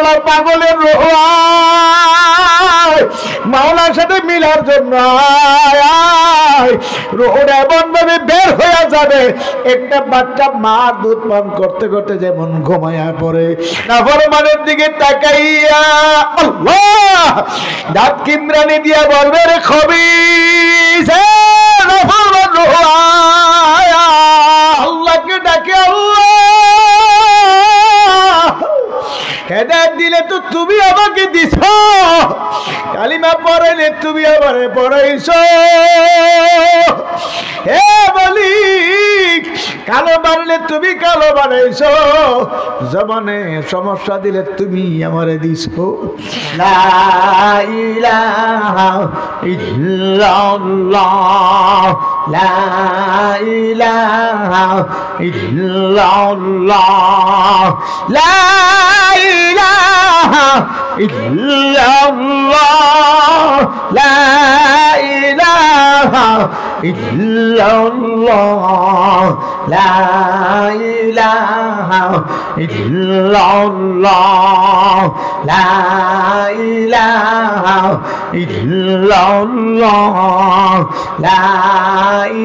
মাওলার পাগলের রূহ মাওলার সাথে মিলার জন্য রূহটা এমন ভাবে বের হয়ে যাবে, একটা বাচ্চা মার দুধ পান করতে করতে যেমন ঘুমায়া পড়ে, নাফরমানের দিকে তাকাইয়া আল্লাহ দাঁত কিমরানি দিয়া বলবে, রে খবিস নাফরমান রূহ আল্লাহকে ডাকে, আল্লাহ হেদায়েত দিলে তো তুমি আমাকে দিছ, কালিমা পড়াইলে তুমি আমারে পড়াইছো, হে মালিক কালো বানালে তুমি কালো বানাইছো, জমানে সমস্যা দিলে তুমি আমারে দিছো। লা ইলাহা ইল্লাল্লাহ, লা ইলাহা ইল্লাল্লাহ, লা ইলাহা ইল্লাল্লাহ, লা ইলাহা ইল্লাল্লাহ, লা ইলাহা ইল্লাল্লাহ, লা ইলাহা ইল্লাল্লাহ, লা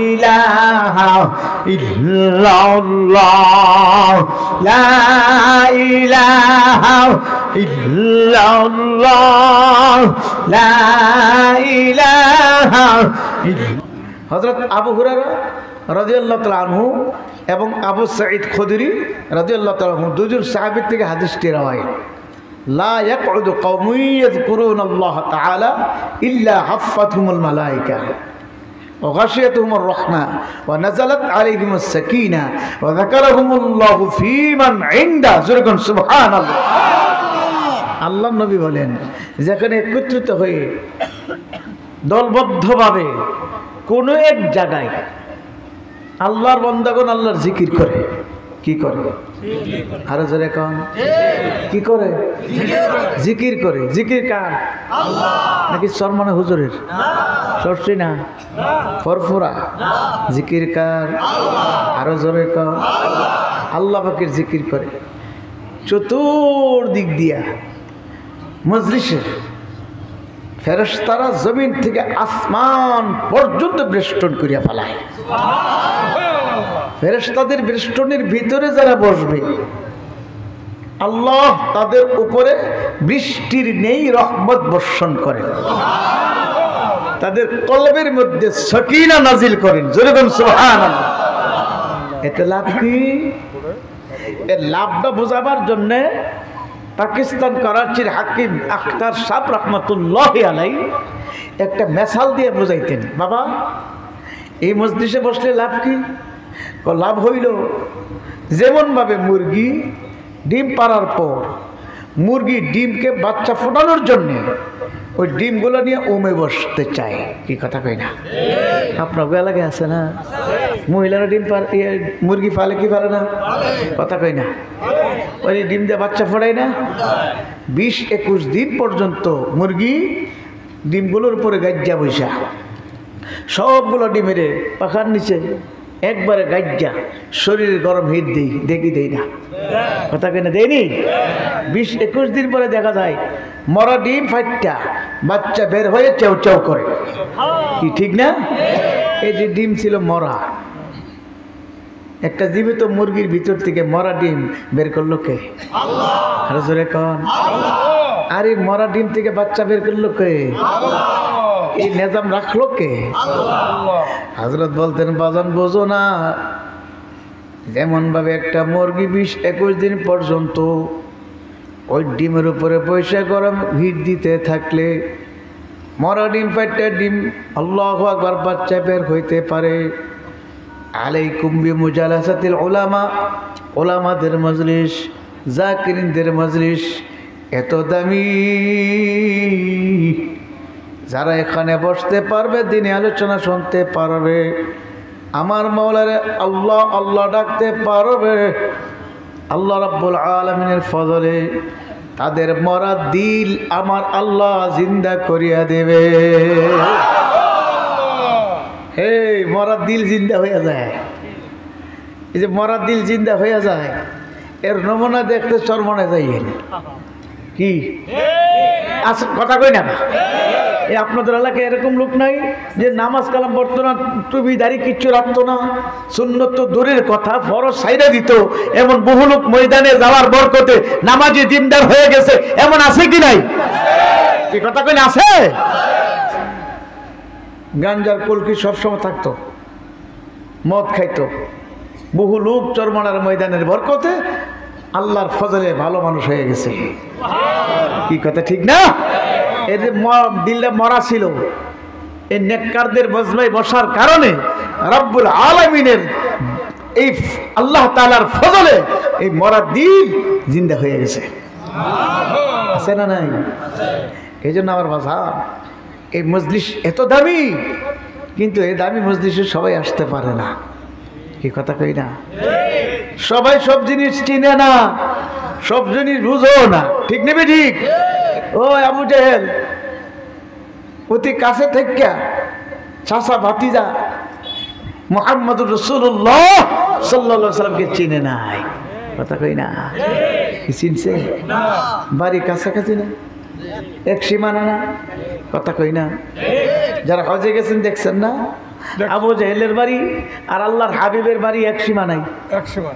ইলাহা ইল্লাল্লাহ, লা ইলাহা ইল্লাল্লাহ, লা ইলাহা ইল্লাল্লাহ। হযরত আবু হুরায়রা রাদিয়াল্লাহু তাআলা আনহু এবং আবু সাঈদ খুদরি রাদিয়াল্লাহু তাআলা আনহু দুজন সাহাবীর থেকে হাদিসটি রওয়ায়াত। লা ইয়াকউদু কওমুন ইয়াযকুরুনাল্লাহ তাআলা ইল্লা হাফফাতহুমুল মালায়েকা ওয়া গাশিয়াতুহুমুর রাহমা ওয়া নাযালাত আলাইহিমুস সাকিনা ওয়া যাকারাহুমুল্লাহু ফীমান ইনদা। যুরগুন সুবহানাল্লাহ। আল্লাহর নবী বলেন, যেখানে একত্রিত হয়ে দলবদ্ধভাবে কোনো এক জায়গায় আল্লাহর বান্দাগণ আল্লাহর জিকির করে, কি করে? আরো জোরে কোন, কি করে? জিকির করে। জিকির কার? নাকি সরমানে হুজুরের? সরছি না, ফরফুরা। জিকির কার? আরো জোরে কোন। আল্লাহ পাকের জিকির করে। চতুর্দিক দিয়া মজলিসের ফেরেশতারা জমিন থেকে আসমান পর্যন্ত বেষ্টন করিয়া ফেলায়। ফেরেশতাদের বেষ্টনের ভিতরে যারা বসবে, আল্লাহ তাদের উপরে বৃষ্টির নেই রহমত বর্ষণ করেন, তাদের কলবের মধ্যে সকিনা নাজিল করেন। জোরে বলুন সুবহানাল্লাহ। এতে লাভ কি? এর লাভটা বোঝাবার জন্যে পাকিস্তান করাচির হাকিম আখতার সাহ রহমতুল্লাহি আলাইহি একটা মেসাল দিয়ে বোঝাইতেন, বাবা এই মজলিসে বসলে লাভ কি? লাভ হইল যেমনভাবে মুরগি ডিম পাড়ার পর মুরগি ডিমকে বাচ্চা ফোটানোর জন্যে ওই ডিমগুলো নিয়ে ওমে বসতে চায়। কি কথা কই না? আপনার এলাকে আছে না মহিলারা ডিম মুরগি পালে কি পালে না? কথা কই না? ওই ডিম দিয়ে বাচ্চা ফোটায় না? 20-21 দিন পর্যন্ত মুরগি ডিমগুলোর উপরে গাজ্জা বৈশা, সবগুলো ডিমের পাখার নিচে একবারে গাজ্জা, শরীরে গরম হিট দেই, দেখি দেই না? কথা কেন দেয়নি? 20-21 দিন পরে দেখা যায় মরা ডিম ফাইটটা বাচ্চা বের হয়ে চেউ চেউ করে। কি ঠিক না? এই যে ডিম ছিল মরা, একটা জীবিত মুরগির ভিতর থেকে মরা ডিম বের করলো কে? আল্লাহ। আর জোরে কোন আল্লাহ। আরে মরা ডিম থেকে বাচ্চা বের করলো কে? আল্লাহ। এই নিজাম রাখলো কে? আল্লাহ। হযরত বলতেন, বাজান বোঝো না, যেমন ভাবে একটা মুরগি 20-21 দিন পর্যন্ত ওই ডিমের উপরে পয়সা গরম হিট দিতে থাকলে মরা ডিম ফাইটটা ডিম আল্লাহু আকবার বাচ্চা বের হইতে পারে। আলাইকুম বিমুজালাসাতিল উলামা, উলামাদের মজলিস, জাকিরিনদের মজলিস এত দামি, যারা এখানে বসতে পারবে, দিনে আলোচনা শুনতে পারবে, আমার মাওলারে আল্লাহ আল্লাহ ডাকতে পারবে, আল্লাহ রাব্বুল আলামিনের ফজলে তাদের মরা দিল আমার আল্লাহ জিন্দা করিয়া দেবে। এই মরা দিল জিন্দা হয়ে যায়, এই যে মরা দিল জিন্দা হয়ে যায়, এর নমুনা দেখতে চরমনে যাই। কি আচ্ছা কথা কই না? এই আপনাদের এলাকায় এরকম লোক নাই যে নামাজ কালাম পড়তো না, টুপি দাড়ি কিচ্ছু রাখতো না, সুন্নত তো দূরের কথা ফরজ সাইডা দিত, এমন বহু লোক ময়দানে যাওয়ার বরকতে নামাজি দিনদার হয়ে গেছে, এমন আছে কি নাই? কি কথা কই না? আছে। গাঞ্জার কলকি সবসময় থাকতো, মদ খাইতো, বহু লোক চরমনার ময়দানের বরকতে আল্লাহর ফজলে ভালো মানুষ হয়ে গেছে। কি কথা ঠিক না? এই যে দিলটা মরা ছিল, এই নেককারদের মজমায় বসার কারণে রব্বুল আলামিনের এই আল্লাহ তাআলার ফজলে এই মরা দিল জিন্দা হয়ে গেছে। আছে না নাই? এই জন্য আমার বাজার এই মজলিস এত দামি, কিন্তু এই দামি মজলিসে সবাই আসতে পারে না। কি কথা কই না? সবাই সব জিনিস চিনে না, সব জিনিস বুঝো না, ঠিক নেবে ঠিক? ও আবু জেহেল অতি কাছে থেকে চাচা ভাতিজা মুহাম্মদুর রাসূলুল্লাহ সাল্লাল্লাহু আলাইহি সাল্লামকে চিনে নাই। কথা কই না? কি চিনছে? বাড়ি কাছাকাছি না, এক সীমানা না। কথা কই না? যারা হজে গেছেন দেখছেন না, আবু জেহেলের বাড়ি আর আল্লাহর হাবিবের বাড়ি এক সীমানায়,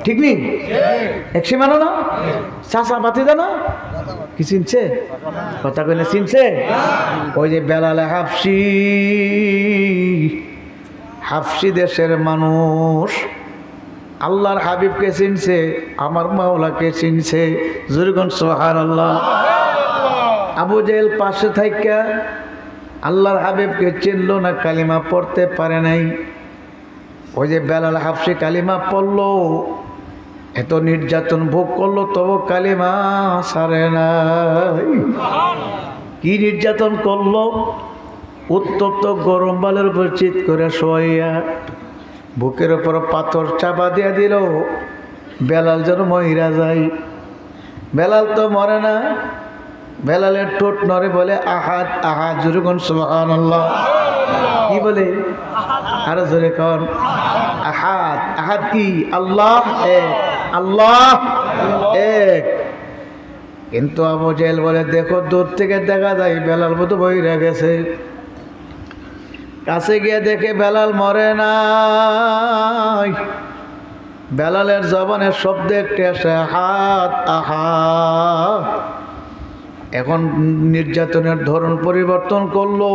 ঠিক নেই? এক সীমানা না? চাচা ভাতিজা না? কি চিনছে? কথা কইলে চিনছে? ওই যে বেলাল হাফসি, হাফসি দেশের মানুষ আল্লাহর হাবিবকে চিনছে, আমার মাওলাকে চিনছে। জুরগুন সুবহানাল্লাহ। আবু জেহেল পাশে থাইকা আল্লাহর হাবিবকে চিনল না, কালিমা পড়তে পারে নাই। ওই যে বেলাল হাফসি কালিমা পড়লো, এত নির্যাতন ভোগ করলো, তবু কালিমা ছাড়ে নাই। কি নির্যাতন করলো? উত্তপ্ত গরম বালের উপর চিৎ করে শোয়াইয়া বুকের উপর পাথর চাপা দিয়ে দিল, বেলাল যেন মহিরা যায়। বেলাল তো মরে না, বেলালের ঠোঁট নড়ে, বলে আহাদ আহাদ। জোরে কোন সুবহানাল্লাহ। কি বলে? আরো জোরে কোন আহাদ। আহাদ কি? আল্লাহ এক, আল্লাহ এক। কিন্তু আবু জেহেল বলে দেখো, দূর থেকে দেখা যায় বেলাল মতো বইরা গেছে। কাছে গিয়ে দেখে বেলাল মরে নাই। বেলালের জবানের শব্দ একটি আসে, আহাদ আহাদ। এখন নির্যাতনের ধরন পরিবর্তন করলো।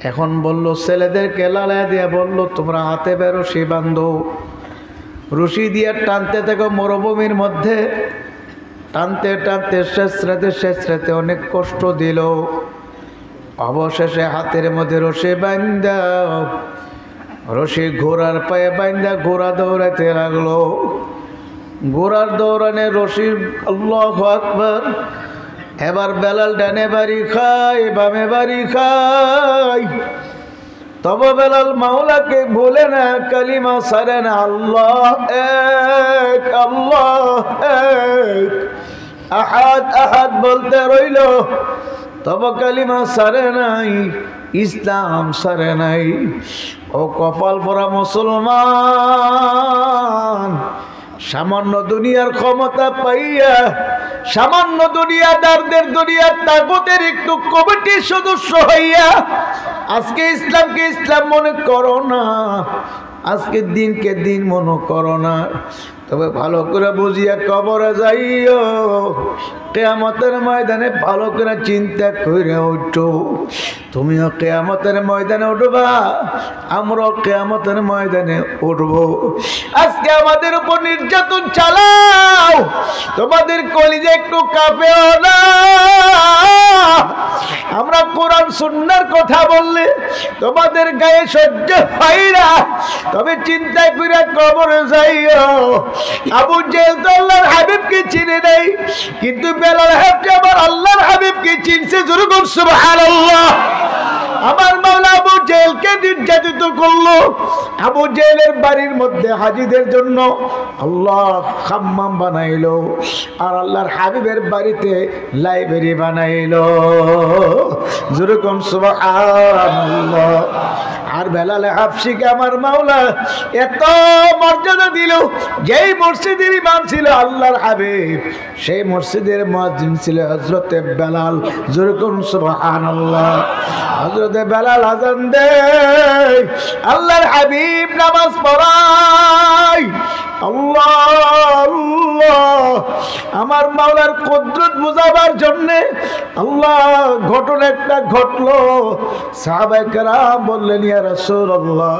এখন বলল ছেলেদেরকে লালায় দিয়ে বলল, তোমরা হাতে বেরো রশি বান্ধো, রশি দিয়ে টানতে থাকো মরুভূমির মধ্যে। টানতে টানতে শেষ রাতে অনেক কষ্ট দিল। অবশেষে হাতের মধ্যে রশি বান্ধা, রশি ঘোড়ার পায়ে বান্ধা ঘোড়া দৌড়াতে লাগলো। ঘোড়ার দৌড়ানে রশি, আল্লাহু আকবার। এবার বেলাল ডানে বাড়ি খায়, বামে বাড়ি খায়, তবে বেলাল মাওলাকে ভুলে না, কালিমা ছাড়ে না। আল্লাহ এক, আল্লাহ এক, আহাদ আহাদ বলতে রইল, তবে কালিমা ছাড়ে নাই, ইসলাম ছাড়ে নাই। ও কপাল পরা মুসলমান, সামান্য দুনিয়ার ক্ষমতা পাইয়া, সামান্য দুনিয়াদারদের, দুনিয়ার তাগুতের একটু কমিটির সদস্য হইয়া আজকে ইসলামকে ইসলাম মনে করো না, আজকে দিনকে দিন মনে করো না। তবে ভালো করে বুঝিয়া কবরে যাইও, কিয়ামতের ময়দানে ভালো করে চিন্তা করে উঠো। তুমিও কিয়ামতের ময়দানে উঠবা, আমরাও কিয়ামতের ময়দানে উঠবো। আজকে আমাদের উপর নির্যাতন চালাও, তোমাদের কলিজা একটু কাঁপেও না। আমরা কোরআন সুন্নাহর কথা বললে তোমাদের গায়ে সহ্য হয় না, তবে চিন্তা করে কবরে যাইও। আবু জেহেল তো আল্লাহর হাবিবকে চিনে নাই, কিন্তু বেলাল হাফসি আমার আল্লাহর হাবিবকে চিনছে। জোরে বল সুবহানাল্লাহ। আমার মাওলা আবু জেহেলকে নির্যাতিত করলো। আবু জেহেলের বাড়ির মধ্যে হাজীদের জন্য আল্লাহ হাম্মাম বানাইলো, আর আল্লাহর হাবিবের বাড়িতে লাইব্রেরি বানাইলো। জোরে বল সুবহানাল্লাহ। আর বেলাল হাবশিকে আমার মাওলা এত মর্যাদা দিল, যেই মসজিদের ইমাম ছিল আল্লাহর হাবিব, সেই মসজিদের মুয়াজ্জিন ছিল হযরতে বেলাল। যেরকম সুবহানাল্লাহ। হযরতে বেলাল আযান দেয়, আল্লাহর হাবিব নামাজ পড়ায়। আল্লাহ আল্লাহ, আমার মাওলার কুদরত বুঝাবার জন্য আল্লাহ ঘটনা একটা ঘটলো। সাহাবায়ে কেরাম বললেন, ইয়া রাসূলুল্লাহ,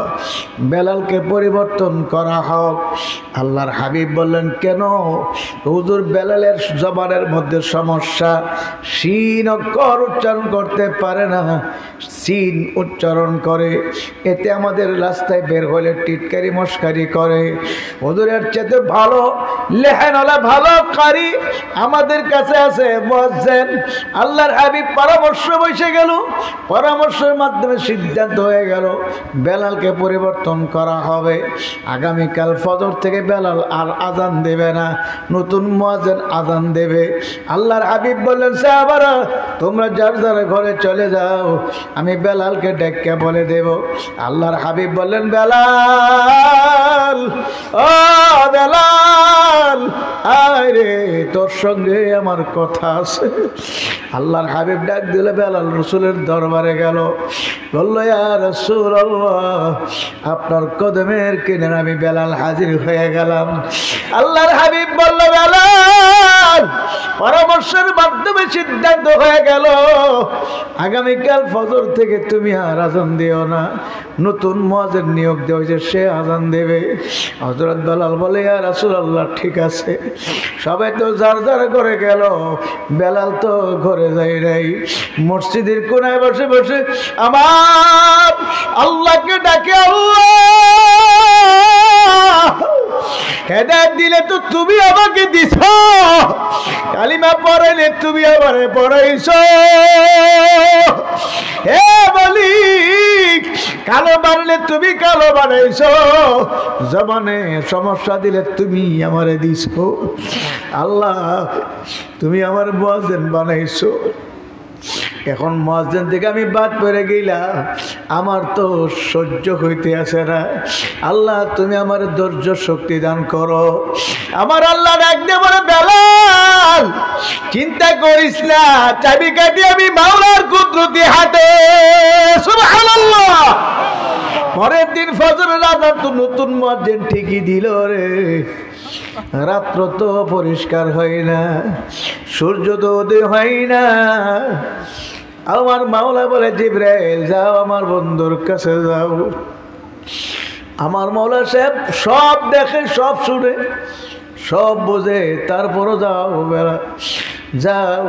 বেলালকে পরিবর্তন করা হোক। আল্লাহর হাবিব বললেন, কেন? হুজুর, বেলালের জবানের মধ্যে সমস্যা, শিন অক্ষর উচ্চারণ করতে পারে না, সিন উচ্চারণ করে, এতে আমাদের রাস্তায় বের হলে টিটকারি মস্কারি করে। হুজুরের চেয়ে ভালো লেহেনওয়ালা ভালো কারি আমাদের কাছে আছে মুয়াজ্জিন। আল্লাহর হাবিব পরামর্শ বসে গেল, পরামর্শের মাধ্যমে সিদ্ধান্ত হয়ে গেল বেলালকে পরিবর্তন করা হবে। আগামীকাল ফজর থেকে বেলাল আর আজান দেবে না, নতুন মুয়াজ্জিন আজান দেবে। আল্লাহর হাবিব বললেন, সাহাবারা তোমরা যার যার ঘরে চলে যাও, আমি বেলালকে ডেকে বলে দেব। আল্লাহর হাবিব বললেন, বেলাল, ও বেলাল, আয় রে, তোর সঙ্গে আমার কথা আছে। আল্লাহর হাবিব ডাক দিলে বেলাল রসুলের দরবারে গেল, বলল, ইয়া রাসূলুল্লাহ, আপনার কদমের কিনারে আমি বেলাল হাজির হয়ে গেলাম। আল্লাহর হাবিব বলল, বেলাল, পরামর্শের মাধ্যমে সিদ্ধান্ত হয়ে গেল আগামীকাল ফজর থেকে তুমি আর আজান দিও না, নতুন মুয়াজ্জিন নিয়োগ দেওয়া হয়েছে, সে আজান দেবে। হযরত বেলাল বলে, ইয়া রাসূলুল্লাহ, ঠিক আছে। সবাই তো যার যার ঘরে গেল, বেলাল তো ঘরে যায় নাই, মসজিদের কোনায় বসে বসে আমার আল্লাহকে ডাকে। আল্লাহ, হেদায়েত দিলে তো তুমি আমাকে দিছ, কালিমা পড়াইলে তুমি আমারে পড়াইছ, হে মালিক, কালো বানালে তুমি কালো বানাইছ, জবানে সমস্যা দিলে তুমি আমারে দিছ। আল্লাহ, তুমি আমার মুয়াজ্জিন বানাইছো, এখন মুয়াজ্জিন থেকে আমি বাদ পড়ে গেলাম, আমার তো সহ্য হইতে আসে না। আল্লাহ, তুমি আমার ধৈর্য শক্তি দান করো। আমার আল্লাহ ডাক দিয়ে বলে, বেলাল, চিন্তা করিস না, চাবি কাটি আমি মাওলার কুদরতি হাতে। সুবহানাল্লাহ। পরের দিন ফজরের আযান তো নতুন মুয়াজ্জিন ঠিকই দিল রে। রাত্র তো পরিষ্কার হয় না, সূর্য তো উদয় হয় না। আমার মাওলা বলে, জিবরাইল, যাও আমার বন্ধুর কাছে যাও। আমার মাওলা সাহেব সব দেখে, সব শুনে, সব বোঝে, তারপরও যাও বেলা, যাও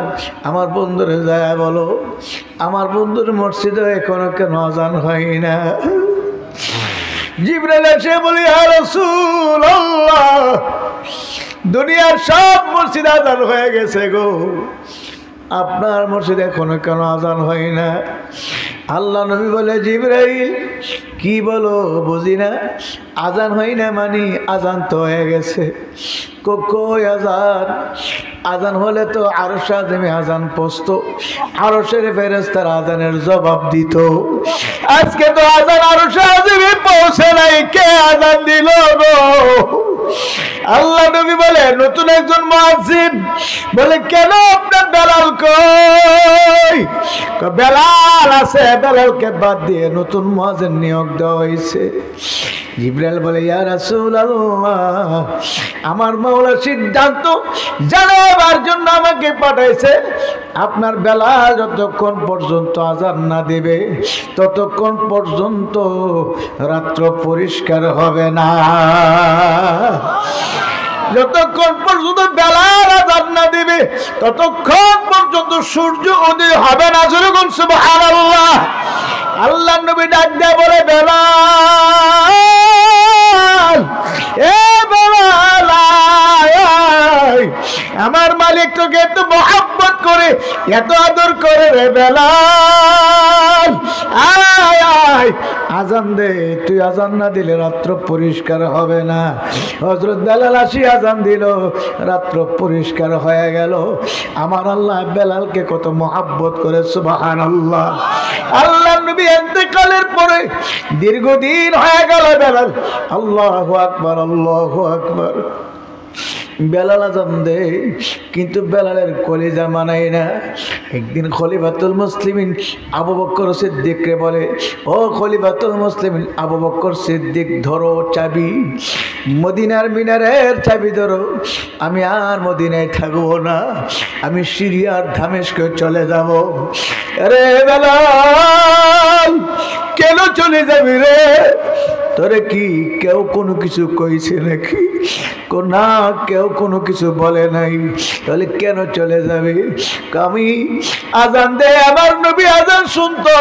আমার বন্ধুরে যায় বলো, আমার বন্ধুর মসজিদে এখনো কেন আজান হয় না। জিবরাইল এসে বলি, ইয়া রাসূলুল্লাহ, দুনিয়ার সব মসজিদ আজান হয়ে গেছে গো, আপনার মসজিদ এখনো কেন আজান হয় না? আল্লাহ নবী বলে, জিবরাইল, কি বলো বুঝি না, আজান হয় না মানে আজান তো হয়ে গেছে। কই আজান? আজান হলে তো আরশ আযমে আজান পৌঁছতো, আরশের ফেরেশতারা আজানের জবাব দিত। আজকে তো আজান আরশ আযমে পৌঁছে নাই, কে আজান দিল গো? আল্লাহ নবী বলে, নতুন একজন মুয়াজ্জিন। বলে, কেন আপনার বেলাল কই? বেলাল আছে, বেলালকে বাদ দিয়ে নতুন মুয়াজ্জিন নিয়োগ দেওয়া হয়েছে। জিবরাইল বলে, ইয়া রাসূলুল্লাহ, আমার মাওলা সিদ্ধান্ত জানাবার জন্য আমাকে পাঠাইছে, আপনার বেলাল যতক্ষণ পর্যন্ত আজান না দেবে ততক্ষণ পর্যন্ত রাত্র পরিষ্কার হবে না। যতক্ষণ পর্যন্ত বেলাল আজান না দিবে ততক্ষণ পর্যন্ত সূর্য উদয় হবে না। যেরকম সুবহানাল্লাহ। আল্লাহর নবী ডাক দিয়ে বলে, বেলাল, এ বেলাল, আমার মালিক তোকে এত মহব্বত করে, এত আদর করে রে বেলাল, আয় আয়, আজান দে, তুই আজান না দিলে রাত্র পরিষ্কার হবে না। হযরত বেলাল আসি আজান দিল, রাত্র পরিষ্কার হয়ে গেল। আমার আল্লাহ বেলালকে কত মহব্বত করে, সুবহানাল্লাহ। আল্লাহ নবী ইন্তেকালের পরে দীর্ঘদিন হয়ে গেল বেলাল আল্লাহু আকবার, আল্লাহু আকবার। বেলাল আজান দে, কিন্তু বেলালের কলিজা মানায় না। একদিন খলিফাতুল মুসলিমিন আবু বকর সিদ্দিককে বলে, ও খলিফাতুল মুসলিমিন আবু বকর সিদ্দিক, ধরো চাবি, মদিনার মিনারের চাবি ধরো। আমি আর মদিনায় থাকবো না, আমি সিরিয়ার দামেস্কে চলে যাব। আরে বেলাল, কেন চলে যাবি রে? তোরে কি কেউ কোনো কিছু কইছে নাকি? না, কেউ কোনো কিছু বলে নাই। তাহলে কেন চলে যাবে? আমি আজান দে, আমার নবী আজান শুনতো,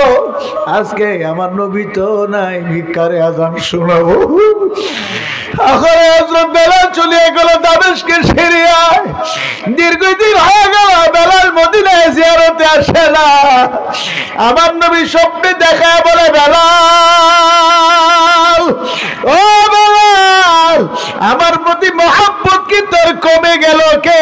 আজকে আমার নবী তো নাই, ভিক্ষারে আজান শোনাবো। বেলাল চলে গেল দামেস্কের সিরিয়ায়। দীর্ঘদিন হয়ে গেল বেলাল মদিনায় জিয়ারতে আসে না। আমার নবী স্বপ্নে দেখায় বলে, বেলাল, ও বেলাল, আমার প্রতি মহব্বত কি তোর কমে গেল? কে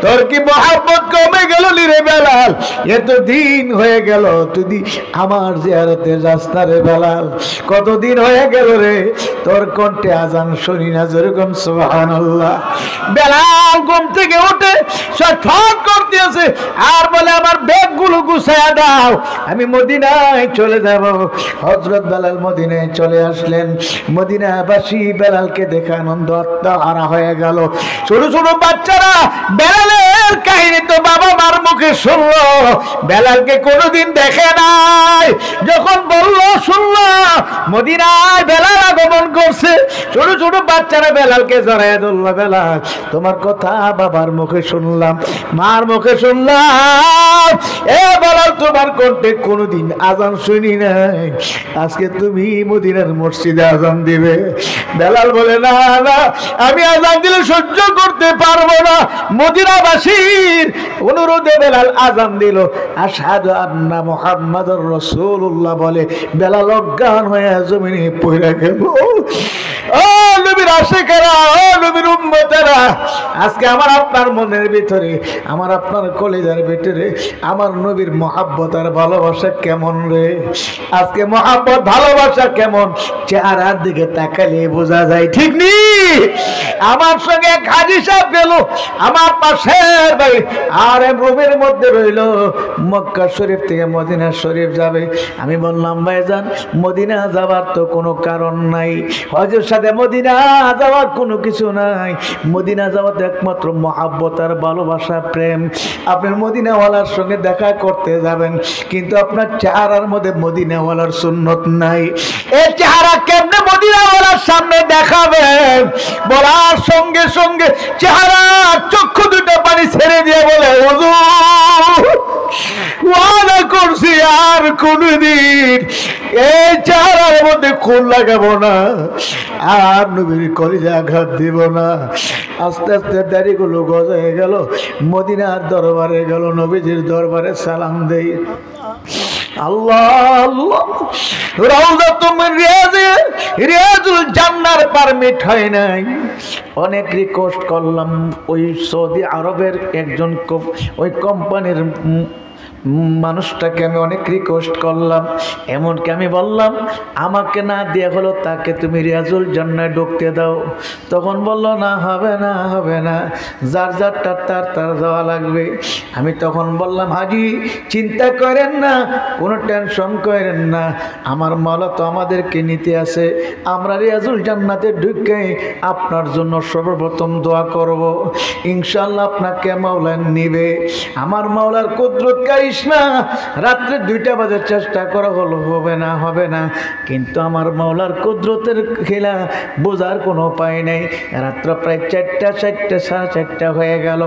তোর কি মহব্বত কমে গেল রে বেলাল? এত দিন হয়ে গেল তুই আমার জিয়ারতে যাস না রে বেলাল। কতদিন হয়ে গেল রে তোর কণ্ঠে আজান শুনি না, যেরকম সুবহানাল্লাহ। বেলাল ঘুম থেকে উঠে ছটফট করতে আছে আর বলে, আমার ব্যাগগুলো গুছায়া দাও, আমি মদিনায় চলে যাব। হযরত বেলাল মদিনায় চলে আসলেন। মদিনাবাসী বেলালকে দেখে আনন্দ আত্মহারা হয়ে গেল। ছোট ছোট বাচ্চারা বেলালের কাহিনী তো বাবা মার মুখে শুনলো, বেলালকে কোনোদিন দেখে নাই। যখন বললো, শুনলো মদিনায় বেলাল আগমন করছে, ছোট ছোট বাচ্চারা বেলালকে জড়ায় ধরলো। বেলাল, তোমার কথা বাবার মুখে শুনলাম, মার মুখে শুনলাম, এ বেলাল তোমার কণ্ঠে কোনোদিন আজান শুনি নাই, আজকে তুমি মদিনার মসজিদে আজান দিবে। বেলাল বলে, না না, আমি আজান দিলে সহ্য করতে পারবো না। মদিনাবাসীর অনুরোধে বেলাল আজান দিল, আশহাদু আন্না মুহাম্মাদুর রাসূলুল্লাহ বলে বেলাল অজ্ঞান হয়ে জমিনে পড়ে গেল। ও নবীর আশিকেরা, ও নবীর উম্মতেরা, আজকে আমার আপনার মনের ভিতরে, আমার আপনার কলিজার ভিতরে আমার নবীর মহব্বত আর ভালোবাসা কেমন রে? আজকে মহব্বত ভালোবাসা কেমন চেহারার দিকে তাকালে বোঝা যায়, ঠিক নি? আমার সঙ্গে এক হাজী সাহেব গেল আমার পাশের বাড়ি, আর রুমের মধ্যে রইল, মক্কা শরীফ থেকে মদিনা শরীফ যাবে। আমি বললাম, ভাইজান মদিনা যাবার তো কোনো কারণ নাই, হজের সাথে মদিনা যাওয়ার কোনো কিছু নাই। মদিনা যাওয়াতে একমাত্র মহাব্বত আর ভালোবাসা, প্রেম। আপনি মদিনাওয়ালার সঙ্গে দেখা করতে যাবেন, কিন্তু আপনার চেহারার মধ্যে মদিনাওয়ালার সুন্নত নাই। এই চেহারা কেমনে মদিনাওয়ালার সামনে দেখাবেন? বলার সঙ্গে সঙ্গে চেহারা চক্ষু দুটো পানি ছেড়ে দিয়ে বলে, হুজুর ওয়াদা করছি আর কোনদিন এই চেহারার মধ্যে খুন লাগাবো না, আর নবীর কলিজা আঘাত দিব না। আস্তে আস্তে দাড়িগুলো গজায় গেল, মদিনার দরবারে গেল, নবীজির দরবারে সালাম দেই। আল্লাহ আল্লাহ, রিয়াজুল জান্নার পারমিট হয় নাই। অনেক রিকোয়েস্ট করলাম, ওই সৌদি আরবের একজন ওই কোম্পানির মানুষটাকে আমি অনেক রিকোয়েস্ট করলাম, এমনকি আমি বললাম আমাকে না দিয়ে হলো তাকে তুমি রিয়াজুল জান্নায় ঢুকতে দাও। তখন বলল, না হবে না, হবে না, যার যারটা তার যাওয়া লাগবে। আমি তখন বললাম, হাজি চিন্তা করেন না, কোনো টেনশন করেন না, আমার মাওলা তো আমাদেরকে নিতে আছে, আমরা রিয়াজুল জান্নাতে ঢুকে আপনার জন্য সর্বপ্রথম দোয়া করব, ইনশাআল্লাহ আপনাকে মাওলা নিবে। আমার মাওলার কুদরত না, রাত্রে 2টা বাজে চেষ্টা করা হলো, হবে না, হবে না, কিন্তু আমার মাওলার কুদরতের খেলা বোঝার কোনো উপায় নেই। রাত্র প্রায় 4টা 4টা 4:30 হয়ে গেল।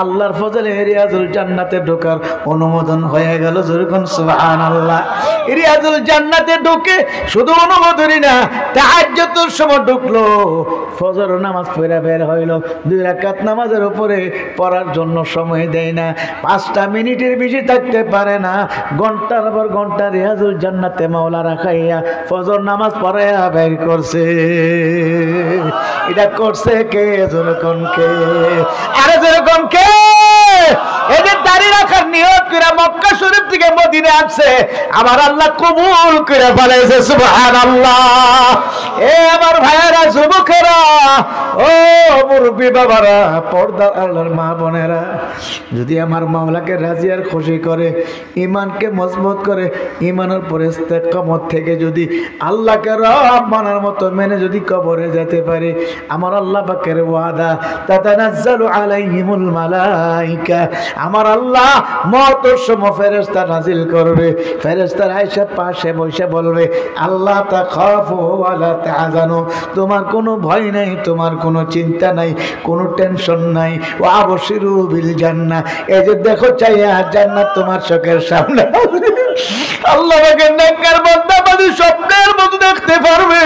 আল্লাহর ফজলে রিয়াজুল জান্নাতে ঢোকার অনুমোদন হয়ে গেল, যেরকম সুবহানাল্লাহ। রিয়াজুল জান্নাতে ঢুকে শুধু অনুমোদনই না, তাহাজ্জুদের সময় ঢুকলো, ফজর নামাজ পড়ে বের হইল, 2 রাকাত নামাজের উপরে পড়ার জন্য সময় দেয় না, 5টা মিনিটের বেশি থাকতে খাইতে পারে না, ঘন্টার পর ঘন্টা রিয়াজুল জান্নাতে মাওলা রাখাইয়া ফজর নামাজ পড়াইয়া বের করছে। এটা করছে কে? যেরকম কে? আরে যেরকম কে? এদের দাড়ি রাখার নিয়ত করে মক্কা শরীফ থেকে মদিনা আসছে, আমার আল্লাহ কবুল করে ফেলেছে। সুবহানাল্লাহ। এ আমার ভাইয়েরা, যুবকেরা, ও মুরব্বী বাবারা, পর্দার আল্লাহর মা বোনেরা, যদি আমার মাওলাকে রাজি আর খুশি করে, ইমানকে মজবুত করে, ইমানের পরে ইস্তেকামত থেকে যদি আল্লাহকে রব মানার মতো মেনে যদি কবরে যেতে পারে, আমার আল্লাহ পাকের ওয়াদা, তাতানাজ্জালু আলাইহিমুল মালাইকা, আমার আল্লাহ মওতের সময় ফেরেশতা নাজিল করবে। ফেরেশতারা এসে পাশে বসে বলবে, আল্লাহ তাখাফু ওয়ালা তাহজানু, তোমার কোনো ভয় নাই, তোমার কোনো চিন্তা নাই, কোনো টেনশন নাই। ওয়া আবশিরু বিল জান্নাহ, এই যে দেখো চাইয়া জান্নাত তোমার চোখের সামনে। আল্লাহ পাকের নেককার বান্দা বান্দী স্বপ্নের মতো দেখতে পারবে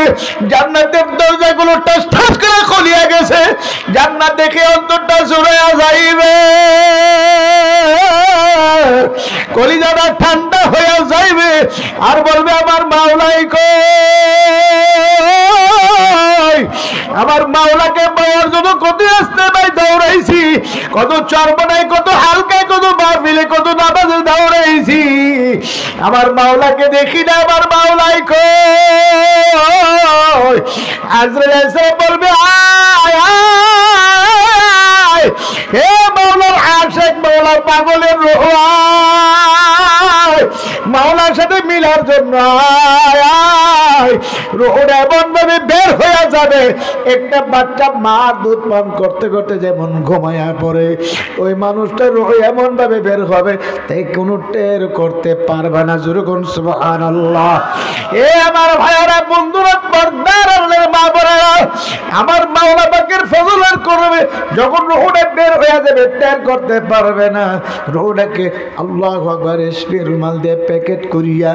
জান্নাতের দরজাগুলো টাস টাস করে খুলিয়া গেছে, জান্নাত দেখে অন্তরটা জুড়াইয়া যাইবে, কলিজাটা ঠান্ডা হয়ে যাইবে, আর বলবে আমার মাওলাই কই, আমার মাওলাকে পাওয়ার জন্য কত আসতে ভাই দৌড়াইছি, কত চরবনায়, কত হালকায়, কত মাহফিলে, কত নামাজে দৌড়াইছি, আমার মাওলাকে দেখি না, আমার মাওলাই কই। আজরাইল এসে বলবে, আয় আয়, হে মাওলার আশিক, মাওলার পাগলের রূহ, আয় মাওলার সাথে মিলার জন্য, আয় আয়। রূহটা এমন ভাবে বের হয়ে যাবে, একটা বাচ্চা মার দুধ পান করতে করতে যেমন ঘুমায়া পড়ে, ওই মানুষটার রূহ এমন ভাবে বের হবে তাই কোনো টের করতে পারবে না। যেরকম সুবহানাল্লাহ। এ আমার ভাইয়েরা, বন্ধুরা, পর্দার আড়ালের মা বোনেরা, আমার মাওলা পাকের ফজলের করবে যখন রূহটা বের হয়ে যাবে টের করতে পারবে না। রূহটাকে আল্লাহু আকবার ইসপি রুমাল দিয়ে প্যাকেট করিয়া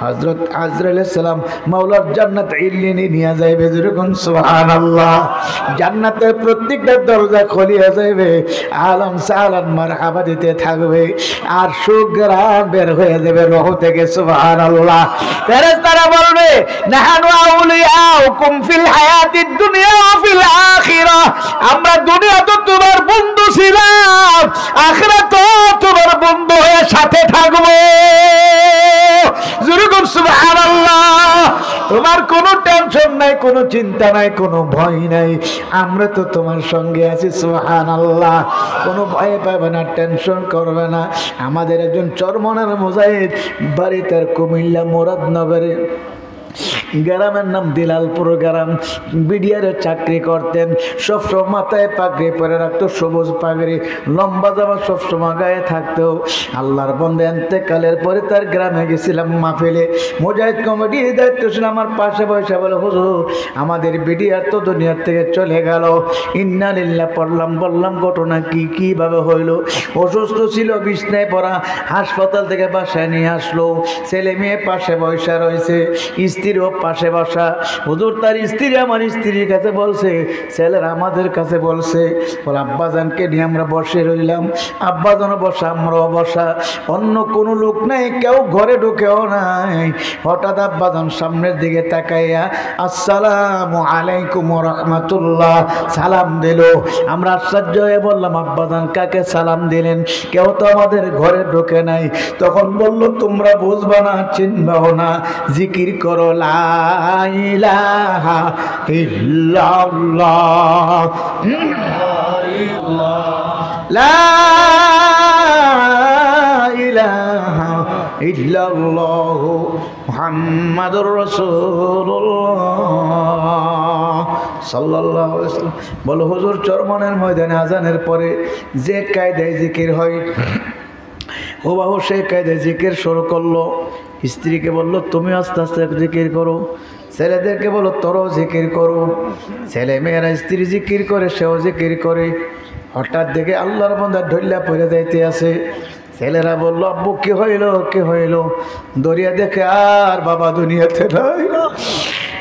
হযরত আজরাইল আলাইহিস সালাম মাওলার জান্নাত ইল্লিনে নিয়ে যাইবে। যেরকম সুবহানাল্লাহ। জান্নাতের প্রত্যেকটা দরজা খুলিয়া যাইবে, আলাম সালাম মারহাবা দিতে থাকবে, আর সুঘ্রাণ বের হয়ে যাবে রূহ থেকে। সুবহানাল্লাহ। ফেরেশতারা বলবে, নাহানু আউলিয়াউকুম ফিল হায়াতিদ দুনিয়া ওয়া ফিল আখিরাহ, আমরা দুনিয়াতে তোমার বন্ধু ছিলাম, আখিরাতেও তোমার বন্ধু হয়ে সাথে থাকবো। যেরকম সুবহানাল্লাহ। তোমার কোনো টেনশন নাই, কোনো চিন্তা নাই, কোনো ভয় নাই, আমরা তো তোমার সঙ্গে আছি। সুবহানাল্লাহ। কোনো ভয় পাবে না, টেনশন করবে না। আমাদের একজন চরমনার মুজাহিদ, বাড়ি তার কুমিল্লা মুরাদনগরে, গ্রামের নাম দিলালপুর গ্রাম, বিডিআরে চাকরি করতেন, সবসময় মাথায় পাগড়ি পরে রাখতো, সবুজ পাগড়ি, লম্বা জামা সবসময় গায়ে থাকতো। আল্লাহর বন্দে ইন্তেকালের পরে তার গ্রামে গেছিলাম মাহফিলে, মুজাহিদ কমিটির দায়িত্ব ছিল, আমার পাশে বসে বলে, হুজুর আমাদের বিডিআর তো দুনিয়ার থেকে চলে গেল। ইন্না লিল্লাহ পড়লাম, বললাম ঘটনা কি, কিভাবে হইল? অসুস্থ ছিল, বিছনায় পড়া, হাসপাতাল থেকে বাসায় নিয়ে আসলো, ছেলে মেয়ে পাশে বসে রয়েছে, স্ত্রীও পাশে বসা। হুজুর তার স্ত্রী আমার স্ত্রীর কাছে বলছে, ছেলেরা আমাদের কাছে বলছে, বলে আব্বাজানকে নিয়ে আমরা বসে রইলাম, আব্বাজানও বসা, আমরাও বসা, অন্য কোনো লোক নাই, কেউ ঘরে ঢুকেও নাই। হঠাৎ আব্বাজান সামনের দিকে তাকাইয়া আসসালামু আলাইকুম ওয়া রাহমাতুল্লাহ সালাম দিল। আমরা আশ্চর্য হয়ে বললাম, আব্বাজান কাকে সালাম দিলেন? কেউ তো আমাদের ঘরে ঢুকে নাই। তখন বলল, তোমরা বুঝবা না, চিনবাও না, জিকির করো লা ইলাহা ইল্লাল্লাহ, লা ইলাহা ইল্লাল্লাহ মুহাম্মাদুর রাসূলুল্লাহ সাল্লাল্লাহু আলাইহি ওয়াসাল্লাম। বলো, হুজুর চরমনের ময়দানে আজানের পরে যে কায়দায় জিকির হয়, ও বাবু সে কায়দায় জিকির শুরু করলো। স্ত্রীকে বললো, তুমি আস্তে আস্তে জিকির করো। ছেলেদেরকে বলো, তোরও জিকির করো। ছেলে মেয়েরা স্ত্রী জিকির করে, সেও জিকির করে। হঠাৎ দেখে আল্লাহর বান্দা ঢইলা পড়ে যাইতে আছে। ছেলেরা বলল, আব্বু কি হইল, কি হইল? দরিয়া দেখে আর বাবা দুনিয়াতে নাই,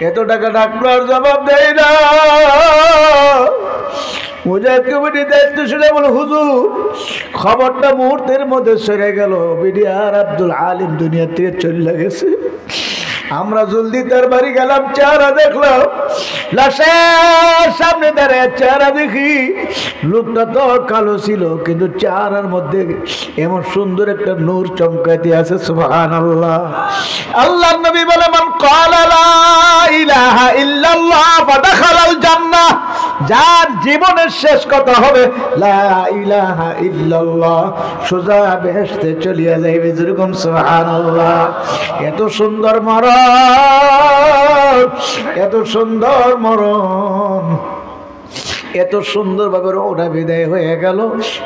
এত টাকা ডাকলো আর জবাব দেয় না। মুজাহিদ কমিটির দায়িত্ব শুনে বলে, হুজুর খবরটা মুহূর্তের মধ্যে সরে গেল, বিডিআর আব্দুল আলিম দুনিয়া থেকে চলে গেছে। আমরা জলদি তার বাড়ি গেলাম, চেহারা দেখলাম, লাশের সামনে দাঁড়িয়ে চেহারা দেখি লোকটা তো কালো ছিল, কিন্তু চেহারার মধ্যে এমন সুন্দর একটা নূর চমকাইতে আছে। সুবহানাল্লাহ। আল্লাহর নবী বলে, মান ক্বালা লা ইলাহা ইল্লাল্লাহ ফাদাখালাল জান্নাহ, যার জীবনের শেষ কথা হবে লা ইলাহা ইল্লাল্লাহ, সোজা বেহেশতে চলিয়া যাইবে। যেরকম সুবহানাল্লাহ। এত সুন্দর মরণ, এত সুন্দর মরণ, এত সুন্দরভাবে ওটা বিদায় হয়ে গেল,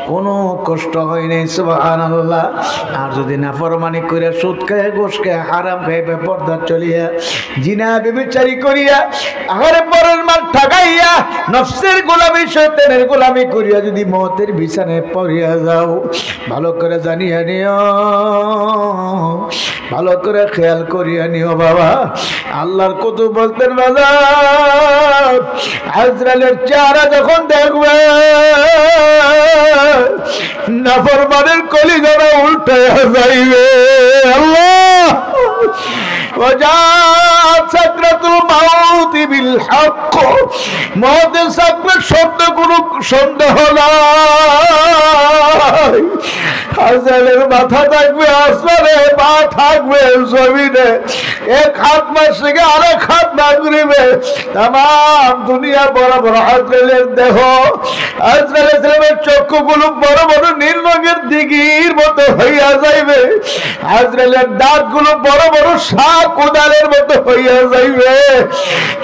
কোনো কষ্ট হয় নাই। সুবহানাল্লাহ। আর যদি নাফরমানি করিয়া সুদ খায়, ঘুষ খায়, হারাম খাইবে, পর্দা চলিয়া, জিনা ব্যভিচারী করিয়া, আহারে পরের মাল ঠকাইয়া, নফসের গোলামি শয়তানের গোলামি করিয়া যদি মওতের বিছানায় পড়িয়া যাও, ভালো করে জানিয়া নিও, ভালো করে খেয়াল করিয়া নিও বাবা। আল্লাহর কত বলতেন, বাজার আজরাইলের চেহারা যখন দেখবে, নাফরমানের কলিজাটা উল্টায়া যাইবে। আল্লাহ, ওয়াজাত সাকরাতুল মাউতি বিল হক, মওতের সাকরাত শব্দ কোনো সন্দেহ নাই। আজরাইলের মাথা থাকবে আসমানে, পা থাকবে জমিনে, এক হাত মাস থেকে আরেক হাত না ঘুরিবে, তাম দুনিয়া বড় বড় আজরাইলের দেহ, আজরাইল ইসলামের চক্ষুগুলো বড় বড় নীল রঙের দিঘির মতো হইয়া যাইবে, আজরাইলের দাঁতগুলো বড় বড় শাক কোদালের মতো হইয়া যাইবে,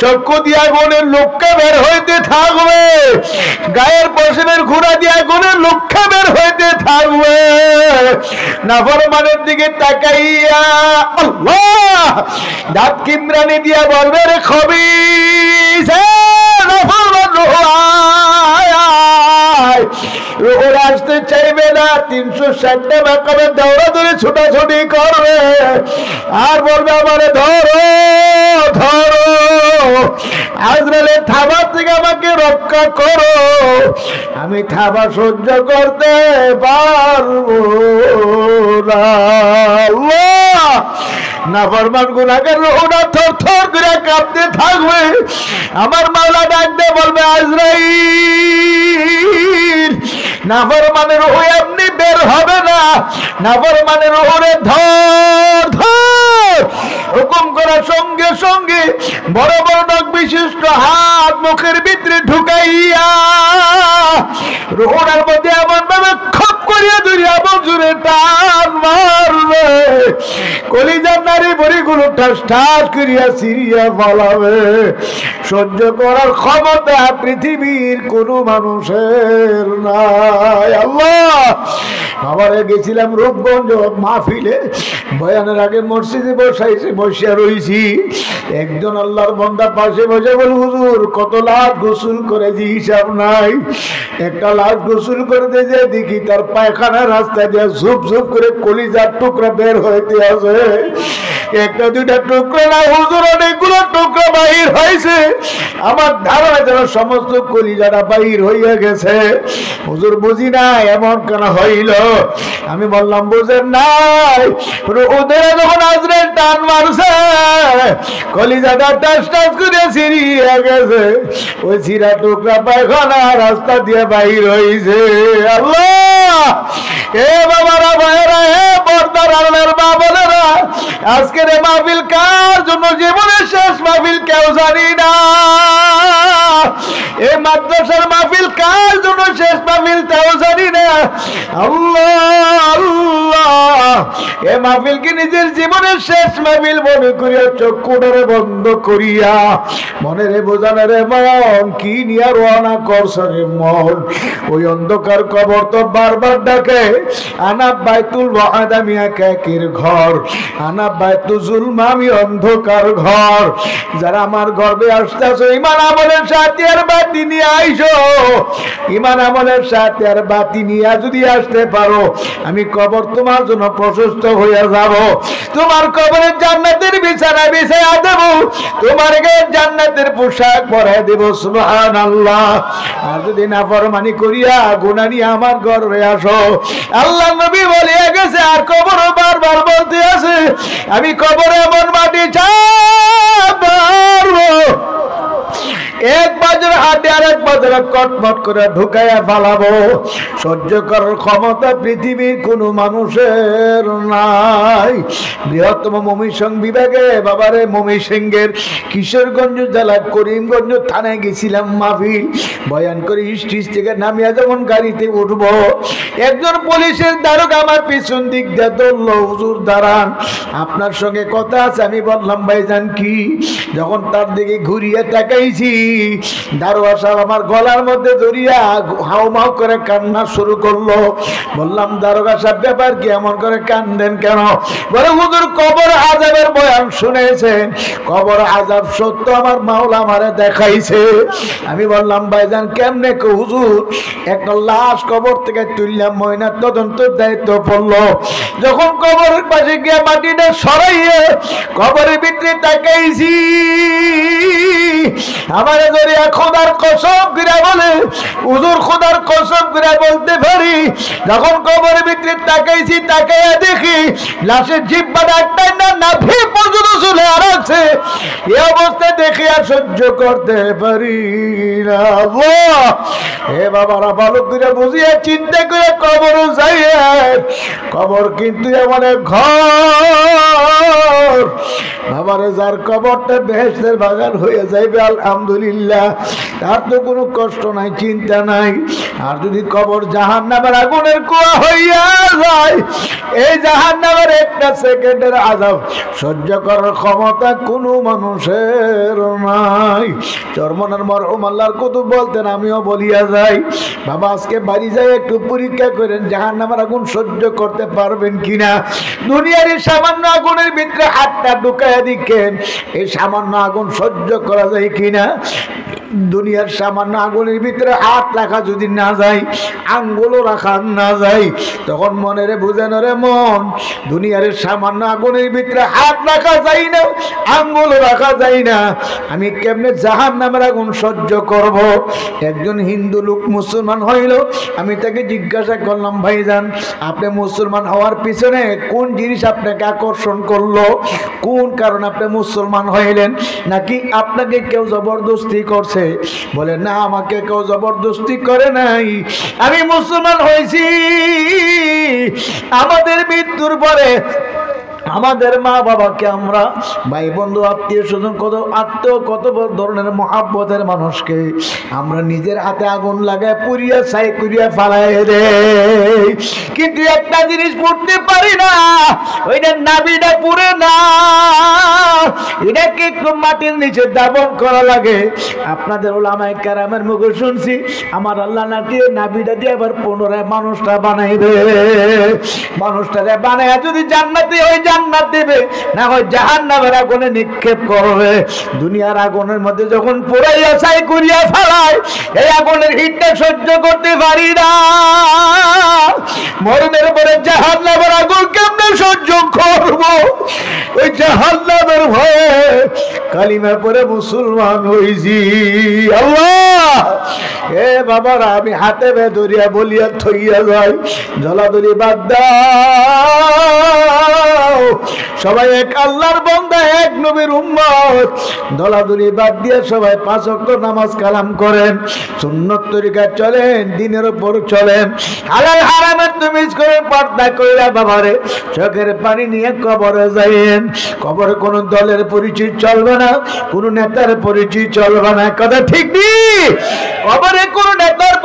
চক্ষু দিয়া গুণের লক্ষ্য বের হইতে থাকবে, গায়ের পশমের ঘোড়া দিয়া গুণের লক্ষ্য বের হইতে থাকবে। নাফরমানের দিকে তাকাইয়া আল্লাহ দাঁত কিমরানি দিয়া বলবে, রে খবিস, নাফরমান রুহুর আসতে চাইবে না, 360টা মাকামে দৌড়াদৌড়ি ছোটাছুটি করবে, আর বলবে আমারে ধরো ধরো, আজরাইলের থাবা থেকে আমাকে রক্ষা করো, আমি থাবা সহ্য করতে পারবো না। আল্লাহ, নাফরমান গুনাহগার রুহটা থরথর করে কাঁপতে থাকবে। আমার মাওলা ডাক দিয়ে বলবে, আজরাইল, নাফরমানের রূহ এমনি বের হবে না, নাফরমানের রূহরে ধর ধর। হুকুম করার সঙ্গে সঙ্গে বড় বড় নখ বিশিষ্ট হাত মুখের ভিতরে ঢুকাইয়া রূহটার মধ্যে এমন ভাবে খপ করিয়া ধরিয়া বজুরে টান মারবে, কলিজার নারী বড়িগুলো ঠাস ঠাস করিয়া সিরিয়া পালাবে। সহ্য করার ক্ষমতা পৃথিবীর কোন মানুষের নাই। আল্লাহ, আবারে গেছিলাম রূপগঞ্জ মাহফিলে, বয়ানের আগে মসজিদে বসিয়া রয়েছি, একজন আল্লাহর বান্দা পাশে বসে বল, হুজুর কত লাখ গোসল করেছি হিসাব নাই, একটা লাখ গোসল করে দিয়ে দেখি তার পায়খানা রাস্তা দিয়ে ঝুপ ঝুপ করে কলিজার টুকরা বের হইতে আছে। একটা দুইটা টুকরা না হুজুর, অনেকগুলো টুকরা বাহির হয়েছে, আমার ধারণা যেন সমস্ত কলিজাটা বাহির হইয়া গেছে। হুজুর বুঝি না এমন কেন হইল। আমি বললাম, বুঝেন নাই, ওদের যখন আজরাইল টান মারছে, কলিজাটা টাস টাস করে ছিঁড়িয়া গেছে, ওই ছিঁড়া টুকরা পায়খানা রাস্তা দিয়ে বাহির হইছে। আল্লাহ, এ বাবারা ভাইয়েরা, এ পর্দার আল্লাহর মা বোনেরা, আজকের এই মাহফিল কার জন্য? জীবনের শেষ মাহফিল কেউ জানি না। এই মাদ্রাসার মাহফিল কার জন্য শেষ মাহফিল তাও জানি না। আল্লাহ আল্লাহ, এই মাহফিলকে নিজের জীবনের শেষ মাহফিল মনে করিয়া চক্ষুটারে বন্ধ করিয়া মনের বোঝানো রে মন, কি নিয়ে রওনা করছ রে মন? ওই অন্ধকার কবর তো বারবার ডাকে, আনা বাইতুল ওয়াদা মিয়া কাকির ঘর, আনা বাইতুল এত জুলম, আমি অন্ধকার ঘর। যারা আমার গর্বে আসতেছো, ইমান আমলের সাথে আর বাতি নিয়ে আইসো। ইমান আমলের সাথে আর বাতি নিয়ে যদি আসতে পারো, আমি কবর তোমার জন্য প্রশস্ত হয়ে যাব। তোমার কবরে জান্নাতের বিছানা বিছায়া দেব, তোমার গায়ে জান্নাতের পোশাক পরায় দেব। সুবহানাল্লাহ। আর যদি নাফরমানি করিয়া গুনাহ নিয়ে আমার ঘরে আসো, আল্লাহ নবী বলে গেছে, আর কবরও বারবার বলতে আছে, আমি কবরে এমন মাটি চাপাবো, এক বাজার হাতে আর এক বাজারে কটমট করে ঢুকাইয়া ফালাবো। সহ্য করার ক্ষমতা পৃথিবীর কোনো মানুষের নাই। বৃহত্তম ময়মনসিংহ বিভাগে বাবারে ময়মনসিংহের কিশোরগঞ্জ জেলার করিমগঞ্জ থানায় গেছিলাম মাহফিল বয়ান করে। স্টেজ থেকে নামিয়া যখন গাড়িতে উঠবো, একজন পুলিশের দারোগা আমার পিছন দিক দিয়ে ধরল, হুজুর দাঁড়ান, আপনার সঙ্গে কথা আছে। আমি বললাম ভাইজান কি? যখন তার দিকে ঘুরিয়ে তাকাইছি, দারোগা সাহেব আমার গলার মধ্যে জড়িয়া হাউমাউ করে কান্না শুরু করলো। বললাম দারোগা সাহেব ব্যাপার কি, এমন করে কান্দেন কেন? বলে হুজুর কবর আযাবের বয়ান শুনেছেন, কবর আযাব সত্য আমার মাওলা আমারে দেখাইছে। আমি বললাম ভাইজান কেমনে? হুজুর একটা লাশ কবর থেকে তুললাম, ময়না তদন্তের দায়িত্ব পড়লো। যখন কবরের পাশে গিয়ে মাটিটা সরাইয়ে কবরের ভিতরে তাকাইছি, আমার জড়িয়া খোদার কসম করে বলে, হুজুর খোদার কসম করে বলতে পারি, যখন কবরের ভিতরে তাকাইছি, তাকাইয়া দেখি লাশের জিহ্বাটা একটাই না নাভি পর্যন্ত চলে আসছে। এই অবস্থা দেখে আর সহ্য করতে পারি না। হে বাবারা, ভালো করে বুঝিয়ে চিন্তা করে কবর যাইয়ে, কবর কিন্তু এমন ঘর বাবারে, যার কবরটা বেহেশতের বাগান হয়ে যাইবে আলহামদুলিল্লাহ, তার তো কোনো কষ্ট নাই, চিন্তা নাই। আর যদি কবর জাহান্নামের আগুনের কুয়া হইয়া যায়, এই জাহান্নামের একটা সেকেন্ডের আযাব সহ্য করার ক্ষমতা কোনো মানুষের নাই। চরমনার মরহুম আল্লাহর কুতুব বলতেন, আমিও বলিয়া যাই, বাবা আজকে বাড়ি যাই একটু পরীক্ষা করেন জাহান্নামের আগুন সহ্য করতে পারবেন কিনা। দুনিয়ার এই সামান্য আগুনের ভিতরে হাতটা ঢুকাইয়া দেখেন, এই সামান্য আগুন সহ্য করা যায় কিনা। দুনিয়ার সামান্য আগুনের ভিতরে হাত রাখা যদি না যায়, আঙ্গুলও রাখা না যায়, তখন মনেরে বুঝেন রে মন, দুনিয়ার সামান্য আগুনের ভিতরে হাত রাখা যায় না, আঙ্গুলও রাখা যায় না, আমি কেমনে জাহান্নামের আগুন সহ্য করব। একজন হিন্দু লোক মুসলমান হইল, আমি তাকে জিজ্ঞাসা করলাম, ভাইজান আপনি মুসলমান হওয়ার পিছনে কোন জিনিস আপনাকে আকর্ষণ করলো, কোন কারণ আপনি মুসলমান হইলেন, নাকি আপনাকে কেউ জবরদস্তি করছে? বলে না, আমাকে কেউ জবরদস্তি করে নাই, আমি মুসলমান হয়েছি আমাদের মৃত্যুর পরে আমাদের মা বাবাকে আমরা ভাই বন্ধু আত্মীয় স্বজন কত ধরনের মহাব্বতের মানুষকে আমরা নিজের হাতে আগুন লাগায় পুড়িয়া ছাই করিয়া ফালাই দেই, কিন্তু একটা জিনিস পড়তে পারি না, ওইটা নাভিটা পুড়ে না, এটাকে একটু মাটির নিচে দাফন করা লাগে। আপনাদের ওলামায়ে কেরামের মুখে শুনছি, আমার আল্লাহ নাকি নাভিটা দিয়ে আবার পুনরায় মানুষটা বানাইবে, মানুষটারে বানায় যদি জান্নাতি হয় জান্নাত দেবে, না হয় জাহান্নামের আগুনে নিক্ষেপ করবে। দুনিয়ার আগুনের মধ্যে যখন পুরাইয়া ছাই করিয়া ফেলায়, এই আগুনের হিটটা সহ্য করতে পারি না, মরণের পরে জাহান্নামের আগুন কেমনে সহ্য করব? ওই জাহান্নামের ভয়ে কালিমা পড়ে মুসলমান হইছি। আল্লাহ এ বাবারা, আমি হাতে বেদরিয়া বলিয়া থইয়া যাই, জলাদরি বাদ দাও, সবাই এক আল্লাহর বান্দা, এক নবীর উম্মত, দলাদলি বাদ দিয়ে সবাই 5 ওয়াক্ত নামাজ কালাম করেন, সুন্নত তরিকায় চলেন, দিনের উপর চলেন, হালাল হারামের তামিজ করেন, পর্দা কইরা বাবারে চোখের পানি নিয়ে কবরে যাইয়েন। কবরে কোনো দলের পরিচয় চলবে না, কোনো নেতার পরিচয় চলবে না, কথা ঠিক নেই। কবরে কোনো নেতার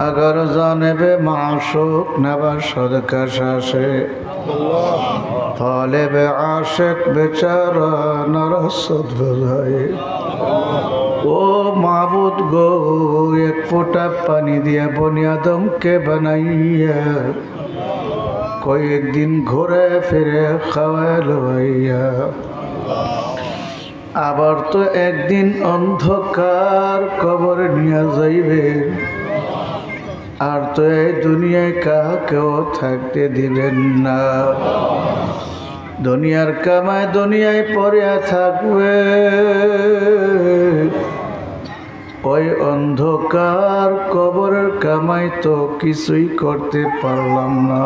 अगर जानिबे माशूक नबशद कशाशे तालिबे आशिक बेचारा नरसद बजाए ओ माबूद गो एक फोटा पानी दिया बनी आदम के बनाइया कोई एक दिन घुरे फिरे खावाइया आबार तो एक दिन अंधकार कबर निया जाइबे আর তো এই দুনিয়ায় কাকেও থাকতে দিবেন না দুনিয়ার কামায় দুনিয়ায় পড়ে থাকবে ওই অন্ধকার কবরের কামাই তো কিছুই করতে পারলাম না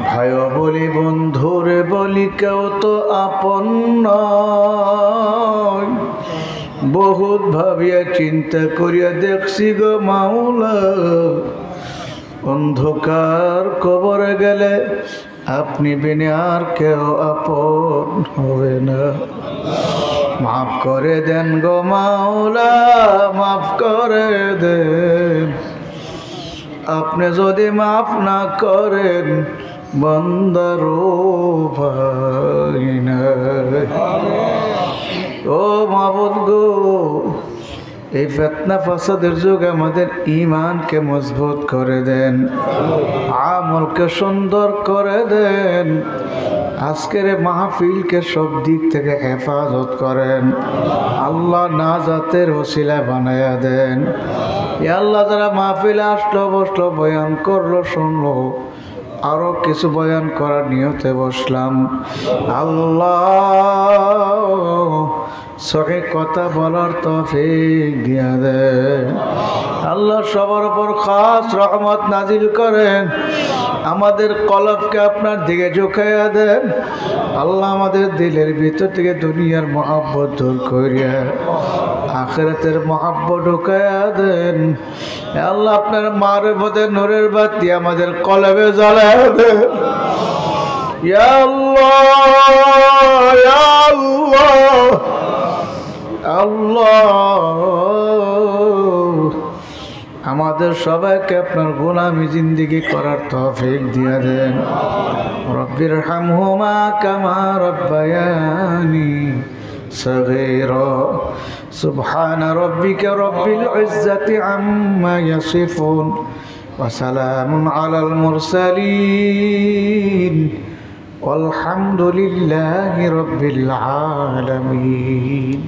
ভাই বলি বন্ধুরে বলি কেউ তো আপন নয় बहुत भाविया चिंता करिया देखছি गो माওলা अंधकार कबर गेले আপনি বিনে আর কেউ আপন হবে না মাফ করে দেন গো মাওলা মাফ করে দেন আপনি যদি মাফ না করেন বান্দারও ভাই না ও মাবুদ গো এই ফিতনা ফাসাদের যুগে আমাদের ঈমানকে মজবুত করে দেন আমলকে সুন্দর করে দেন আজকের মাহফিলকে সব দিক থেকে হেফাজত করেন আল্লাহ নাজাতের ওসিলা বানায়া দেন ইয়া আল্লাহ যারা মাহফিলে আসলো বসলো বয়ান করলো শুনলো আরো কিছু বয়ান করার নিয়তে বসলাম আল্লাহ সহি কথা বলার তৌফিক দিয়া দেন আল্লাহ সবার উপর খাস রহমত নাজিল করেন আমাদের কলবকে আপনার দিকে ঝুঁকাইয়া দেন আল্লাহ আমাদের দিলের ভিতর থেকে দুনিয়ার মহব্বত দূর করিয়া আখিরাতের মহব্বত ঢুকাইয়া দেন আল্লাহ আপনার মারফতে নূরের বাতি আমাদের কলবে জ্বালাইয়া দেন ইয়া আল্লাহ ইয়া আল্লাহ আল্লাহ আমাদের সবাইকে আপনার গোলামি জিন্দেগি করার তৌফিক দিয়া দেন রব্বির হামহুমা কামা রব্বায়ানি সগীরা সুবহান রাব্বিকা রব্বিল ইজ্জাতি আম্মা ইয়াসিফুন ওয়া সালামুন আলাল মুরসালিন والحمد لله رب العالمين